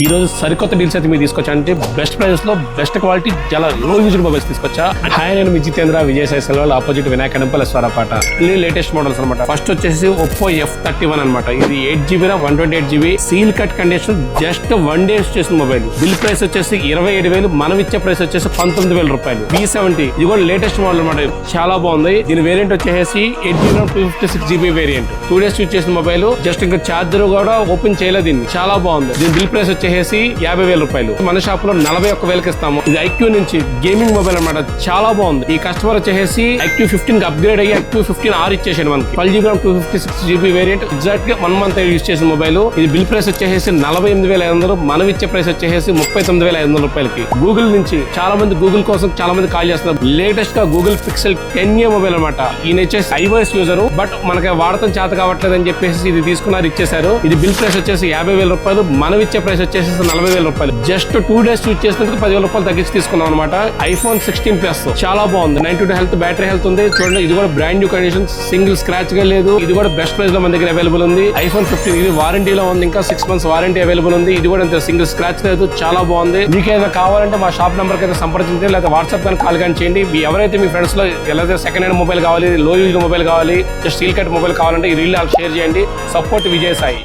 ఈ రోజు సరికొత్త డీల్స్ అయితే మీరు తీసుకొచ్చా అంటే బెస్ట్ ప్రైజెస్ లో బెస్ట్ క్వాలిటీ చాలా లో యూజ్డ్ మొబైల్స్ తీసుకొచ్చా. హాయ్, నేను మీ జితేంద్ర, విజయసాయి సెల్వాల్, ఆపోజిట్ వినాయక టెంపుల్ ఎస్వారపాట. ఇన్ని లేటెస్ట్ మోడల్స్ అనమాట. ఫస్ట్ వచ్చేసి ఒప్పో F31 అనమాట. ఇది 8GB 128GB seal cut condition, just 1 day చేసిన మొబైల్. బిల్ ప్రైస్ వచ్చేసి 27,000, మనం ఇచ్చే ప్రైస్ వచ్చేసి 19,000 రూపాయలు. V70 ఇది కూడా లేటెస్ట్ మోడల్ అనమాట. చాలా బాగుంది. దీని వేరియంట్ వచ్చేసి 8GB 256GB variant. 2 days use చేసిన మొబైల్. జస్ట్ ఇంకా చార్జర్ కూడా ఓపెన్ చేయలేదు. దీన్ని చాలా బాగుంది. దీని బిల్ ప్రైస్ వచ్చేసి 50,000 రూపాయలు. మన షాప్ లో 41,000కి ఇస్తాము. ఇది IQ నుంచి గేమింగ్ మొబైల్ అనమాట. చాలా బాగుంది. ఈ కస్టమర్ వచ్చేసి IQ 15 కి అప్గ్రేడ్ అయ్యి IQ 15R ఇచ్చేసాడు మనకి. 12GB 256GB variant. ఎగ్జాక్ట్ గా 1 month యూజ్ చేసిన మొబైల్. ఇది బిల్ ప్రైస్ వచ్చేసి 48,500, మనం ఇచ్చే ప్రైస్ వచ్చేసి 39,500 రూపాయలకి. గూగుల్ నుంచి చాలా మంది గూగుల్ కోసం చాలా మంది కాల్ చేస్తున్నారు. లేటెస్ట్ గా గూగుల్ పిక్సెల్ 10A మొబైల్ అనమాట. ఈయన వచ్చేసి iOS యూజర్, బట్ మనకి వాడటం చేత కావట్లేదు అని చెప్పేసి ఇది తీసుకున్నారు, ఇచ్చేసారు. ఇది బిల్ ప్రైస్ వచ్చేసి 50,000 రూపాయలు, మనం ఇచ్చే ప్రైస్ వచ్చేసి 40,000 రూపాయలు. జస్ట్ 2 days యూజ్ చేసినందుకు 10,000 రూపాయలు తగ్గించి తీసుకున్నాం అనమాట. iPhone 16 Plus చాలా బాగుంది. 92 హెల్త్, బ్యాటరీ హెల్త్ ఉంది. చూడండి, ఇది కూడా brand new condition, single scratch గా లేదు. ఇది కూడా బెస్ట్ ప్రైస్ లో మన దగ్గర అవైలబుల్ ఉంది. iPhone 15 ఇది వారంటీలో ఉంది, ఇంకా 6 months వారంటీ అవైలబుల్ ఉంది. ఇది కూడా సింగిల్ స్క్రాచ్ లేదు, చాలా బాగుంది. మీకు ఏదైనా కావాలంటే మా షాప్ నెంబర్ కి అయితే సంప్రదించండి, లేదా వాట్సాప్ కానీ కాల్ కానీ చేయండి. ఎవరైతే మీ ఫ్రెండ్స్ లో ఎలా సెకండ్ హ్యాండ్ మొబైల్ కావాలి, లో యూజ్ మొబైల్ కావాలి, జస్ట్ సీల్ కట్ మొబైల్ కావాలంటే ఈ రీల్ షేర్ చేయండి. సపోర్ట్ విజయసాయి.